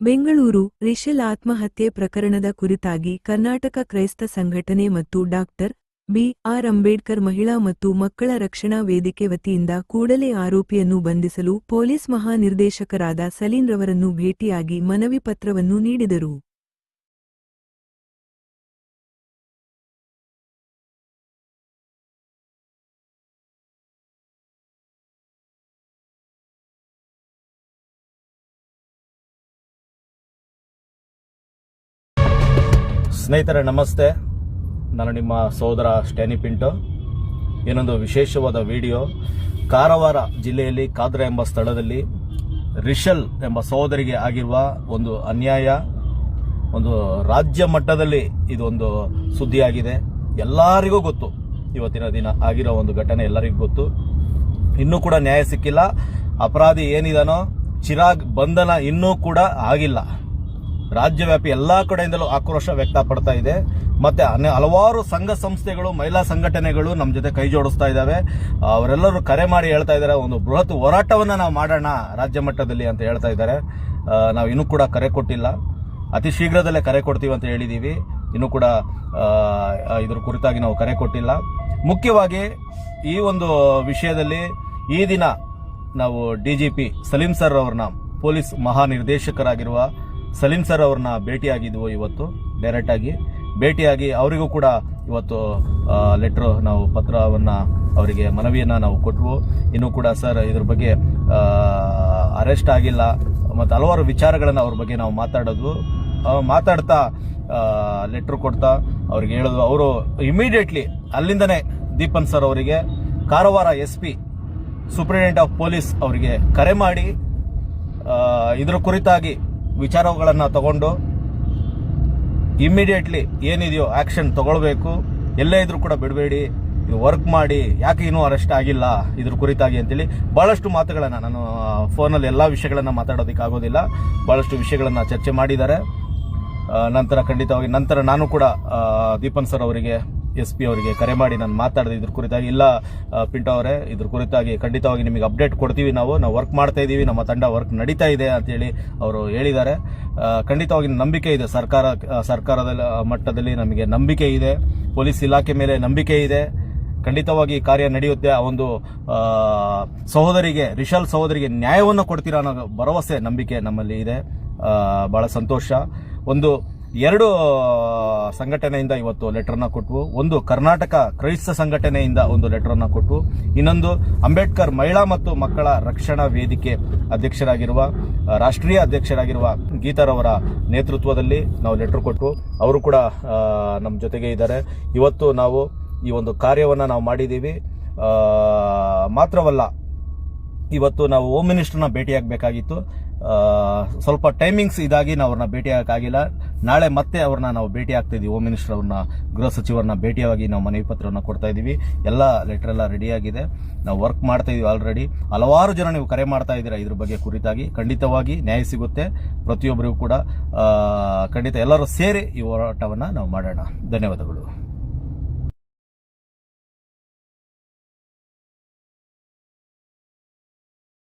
ಬೆಂಗಳೂರು ರಿಷಲ್ ಆತ್ಮಹತ್ಯೆ ಪ್ರಕರಣದ ಕುರಿತಾಗಿ ಕರ್ನಾಟಕ ಕ್ರೈಸ್ತ ಸಂಘಟನೆ ಮತ್ತು ಡಾಕ್ಟರ್ ಬಿ.ಆರ್. ಅಂಬೇಡ್ಕರ್ ಮಹಿಳಾ ಮತ್ತು ಮಕ್ಕಳ ರಕ್ಷಣಾ ವೇದಿಕೆ ವತಿಯಿಂದ ಕೂಡಲೇ ಆರೋಪಿಯನ್ನು ಬಂಧಿಸಲು ಪೊಲೀಸ್ ಮಹಾನಿರ್ದೇಶಕರಾದ ಸಲೀಂ ರವರನ್ನು ಭೇಟಿಯಾಗಿ ಮನವಿ ಪತ್ರವನ್ನು ನೀಡಿದರು. ಸ್ನೇಹಿತರೆ ನಮಸ್ತೆ, ನಾನು ನಿಮ್ಮ ಸೋದರ ಸ್ಟ್ಯಾನಿ ಪಿಂಟೋ. ಇನ್ನೊಂದು ವಿಶೇಷವಾದ ವಿಡಿಯೋ. ಕಾರವಾರ ಜಿಲ್ಲೆಯಲ್ಲಿ ಕಾದ್ರ ಎಂಬ ಸ್ಥಳದಲ್ಲಿ ರಿಷಲ್ ಎಂಬ ಸಹೋದರಿಗೆ ಆಗಿರುವ ಒಂದು ಅನ್ಯಾಯ, ಒಂದು ರಾಜ್ಯ ಮಟ್ಟದಲ್ಲಿ ಇದೊಂದು ಸುದ್ದಿಯಾಗಿದೆ. ಎಲ್ಲರಿಗೂ ಗೊತ್ತು, ಇವತ್ತಿನ ದಿನ ಆಗಿರೋ ಒಂದು ಘಟನೆ ಎಲ್ಲರಿಗೂ ಗೊತ್ತು. ಇನ್ನೂ ಕೂಡ ನ್ಯಾಯ ಸಿಕ್ಕಿಲ್ಲ. ಅಪರಾಧಿ ಏನಿದಾನೋ ಚಿರಾಗ್ ಬಂಧನ ಇನ್ನೂ ಕೂಡ ಆಗಿಲ್ಲ. ರಾಜ್ಯವ್ಯಾಪಿ ಎಲ್ಲಾ ಕಡೆಯಿಂದಲೂ ಆಕ್ರೋಶ ವ್ಯಕ್ತಪಡ್ತಾ ಇದೆ. ಮತ್ತೆ ಹಲವಾರು ಸಂಘ ಸಂಸ್ಥೆಗಳು, ಮಹಿಳಾ ಸಂಘಟನೆಗಳು ನಮ್ಮ ಜೊತೆ ಕೈ ಜೋಡಿಸ್ತಾ ಇದ್ದಾವೆ. ಅವರೆಲ್ಲರೂ ಕರೆ ಮಾಡಿ ಹೇಳ್ತಾ ಇದ್ದಾರೆ, ಒಂದು ಬೃಹತ್ ಹೋರಾಟವನ್ನ ನಾವು ಮಾಡೋಣ ರಾಜ್ಯ ಮಟ್ಟದಲ್ಲಿ ಅಂತ ಹೇಳ್ತಾ ಇದ್ದಾರೆ. ನಾವು ಇನ್ನೂ ಕೂಡ ಕರೆ ಕೊಟ್ಟಿಲ್ಲ, ಅತಿ ಶೀಘ್ರದಲ್ಲೇ ಕರೆ ಕೊಡ್ತೀವಿ ಅಂತ ಹೇಳಿದೀವಿ. ಇನ್ನೂ ಕೂಡ ಇದ್ರ ಕುರಿತಾಗಿ ನಾವು ಕರೆ ಕೊಟ್ಟಿಲ್ಲ. ಮುಖ್ಯವಾಗಿ ಈ ಒಂದು ವಿಷಯದಲ್ಲಿ ಈ ದಿನ ನಾವು ಡಿಜಿಪಿ ಸಲೀಂ ಸರ್ ಅವ್ರನ್ನ, ಪೊಲೀಸ್ ಮಹಾನಿರ್ದೇಶಕರಾಗಿರುವ ಸಲೀಂ ಸರ್ ಅವ್ರನ್ನ ಭೇಟಿಯಾಗಿದ್ವು. ಇವತ್ತು ಡೈರೆಕ್ಟ್ ಆಗಿ ಭೇಟಿಯಾಗಿ ಅವರಿಗೂ ಕೂಡ ಇವತ್ತು ಲೆಟ್ರು, ನಾವು ಪತ್ರವನ್ನ ಅವರಿಗೆ ಮನವಿಯನ್ನ ನಾವು ಕೊಟ್ವು. ಇನ್ನೂ ಕೂಡ ಸರ್ ಇದ್ರ ಬಗ್ಗೆ ಅರೆಸ್ಟ್ ಆಗಿಲ್ಲ, ಮತ್ತು ಹಲವಾರು ವಿಚಾರಗಳನ್ನ ಅವ್ರ ಬಗ್ಗೆ ನಾವು ಮಾತಾಡ್ತಾ ಲೆಟ್ರ್ ಕೊಡ್ತಾ ಅವ್ರಿಗೆ ಹೇಳಿದ್ವು. ಅವರು ಇಮಿಡಿಯೇಟ್ಲಿ ಅಲ್ಲಿಂದನೇ ದೀಪನ್ ಸರ್ ಅವರಿಗೆ Karwar SP superintendent of police ಅವರಿಗೆ ಕರೆ ಮಾಡಿ ಇದ್ರ ಕುರಿತಾಗಿ ವಿಚಾರಗಳನ್ನು ತಗೊಂಡು ಇಮ್ಮಿಡಿಯೇಟ್ಲಿ ಏನಿದೆಯೋ ಆಕ್ಷನ್ ತಗೊಳ್ಬೇಕು, ಎಲ್ಲೇ ಇದ್ರೂ ಕೂಡ ಬಿಡಬೇಡಿ, ವರ್ಕ್ ಮಾಡಿ, ಯಾಕೆ ಇನ್ನೂ ಅರೆಸ್ಟ್ ಆಗಿಲ್ಲ ಇದ್ರ ಕುರಿತಾಗಿ ಅಂತೇಳಿ ಬಹಳಷ್ಟು ಮಾತುಗಳನ್ನು, ನಾನು ಫೋನಲ್ಲಿ ಎಲ್ಲ ವಿಷಯಗಳನ್ನು ಮಾತಾಡೋದಕ್ಕೆ ಆಗೋದಿಲ್ಲ, ಬಹಳಷ್ಟು ವಿಷಯಗಳನ್ನು ಚರ್ಚೆ ಮಾಡಿದ್ದಾರೆ. ನಂತರ ನಾನು ಕೂಡ ದೀಪನ್ ಸರ್ ಅವರಿಗೆ, SP ಅವರಿಗೆ ಕರೆ ಮಾಡಿ ನಾನು ಮಾತಾಡಿದೆ ಇದ್ರ ಕುರಿತಾಗಿ. ಇಲ್ಲ ಪಿಂಟೋ ಅವರೇ, ಇದ್ರ ಕುರಿತಾಗಿ ಖಂಡಿತವಾಗಿ ನಿಮಗೆ ಅಪ್ಡೇಟ್ ಕೊಡ್ತೀವಿ, ನಾವು ವರ್ಕ್ ಮಾಡ್ತಾ ಇದ್ದೀವಿ, ನಮ್ಮ ತಂಡ ವರ್ಕ್ ನಡೀತಾ ಇದೆ ಅಂತೇಳಿ ಅವರು ಹೇಳಿದ್ದಾರೆ. ಖಂಡಿತವಾಗಿ ನಂಬಿಕೆ ಇದೆ, ಸರ್ಕಾರದ ಮಟ್ಟದಲ್ಲಿ ನಮಗೆ ನಂಬಿಕೆ ಇದೆ, ಪೊಲೀಸ್ ಇಲಾಖೆ ಮೇಲೆ ನಂಬಿಕೆ ಇದೆ. ಖಂಡಿತವಾಗಿ ಕಾರ್ಯ ನಡೆಯುತ್ತೆ. ಆ ಒಂದು ರಿಷಲ್ ಸಹೋದರಿಗೆ ನ್ಯಾಯವನ್ನು ಕೊಡ್ತೀರಾ ಅನ್ನೋ ಭರವಸೆ, ನಂಬಿಕೆ ನಮ್ಮಲ್ಲಿ ಇದೆ. ಬಹಳ ಸಂತೋಷ. ಎರಡು ಸಂಘಟನೆಯಿಂದ ಇವತ್ತು ಲೆಟರ್ನ ಕೊಟ್ವು. ಒಂದು ಕರ್ನಾಟಕ ಕ್ರೈಸ್ತ ಸಂಘಟನೆಯಿಂದ ಒಂದು ಲೆಟರ್ನ ಕೊಟ್ವು. ಇನ್ನೊಂದು ಅಂಬೇಡ್ಕರ್ ಮಹಿಳಾ ಮತ್ತು ಮಕ್ಕಳ ರಕ್ಷಣಾ ವೇದಿಕೆ ರಾಷ್ಟ್ರೀಯ ಅಧ್ಯಕ್ಷರಾಗಿರುವ ಗೀತಾರವರ ನೇತೃತ್ವದಲ್ಲಿ ನಾವು ಲೆಟರ್ ಕೊಟ್ವು. ಅವರು ಕೂಡ ನಮ್ಮ ಜೊತೆಗೆ ಇದ್ದಾರೆ. ಇವತ್ತು ನಾವು ಈ ಒಂದು ಕಾರ್ಯವನ್ನು ನಾವು ಮಾಡಿದ್ದೀವಿ. ಮಾತ್ರವಲ್ಲ, ಇವತ್ತು ನಾವು ಹೋಮ್ ಮಿನಿಸ್ಟರ್ನ ಭೇಟಿಯಾಗಬೇಕಾಗಿತ್ತು. ಸ್ವಲ್ಪ ಟೈಮಿಂಗ್ಸ್ ಇದಾಗಿ ನಾವು ಅವ್ರನ್ನ ಭೇಟಿಯಾಗಕ್ಕಾಗಿಲ್ಲ. ನಾಳೆ ಮತ್ತೆ ಅವ್ರನ್ನ ನಾವು ಭೇಟಿ ಆಗ್ತಾ ಇದೀವಿ. ಹೋಮ್ ಮಿನಿಸ್ಟರ್ ಅವ್ರನ್ನ, ಗೃಹ ಸಚಿವರನ್ನ ಭೇಟಿಯಾಗಿ ನಾವು ಮನವಿ ಪತ್ರವನ್ನು ಕೊಡ್ತಾ ಇದ್ದೀವಿ. ಎಲ್ಲ ಲೆಟರ್ ಎಲ್ಲ ರೆಡಿಯಾಗಿದೆ, ನಾವು ವರ್ಕ್ ಮಾಡ್ತಾ ಇದೀವಿ ಆಲ್ರೆಡಿ. ಹಲವಾರು ಜನ ನೀವು ಕರೆ ಮಾಡ್ತಾ ಇದ್ದೀರಾ ಇದ್ರ ಬಗ್ಗೆ ಕುರಿತಾಗಿ. ಖಂಡಿತವಾಗಿ ನ್ಯಾಯ ಸಿಗುತ್ತೆ ಪ್ರತಿಯೊಬ್ಬರಿಗೂ ಕೂಡ. ಖಂಡಿತ ಎಲ್ಲರೂ ಸೇರಿ ಈ ಹೋರಾಟವನ್ನು ನಾವು ಮಾಡೋಣ. ಧನ್ಯವಾದಗಳು.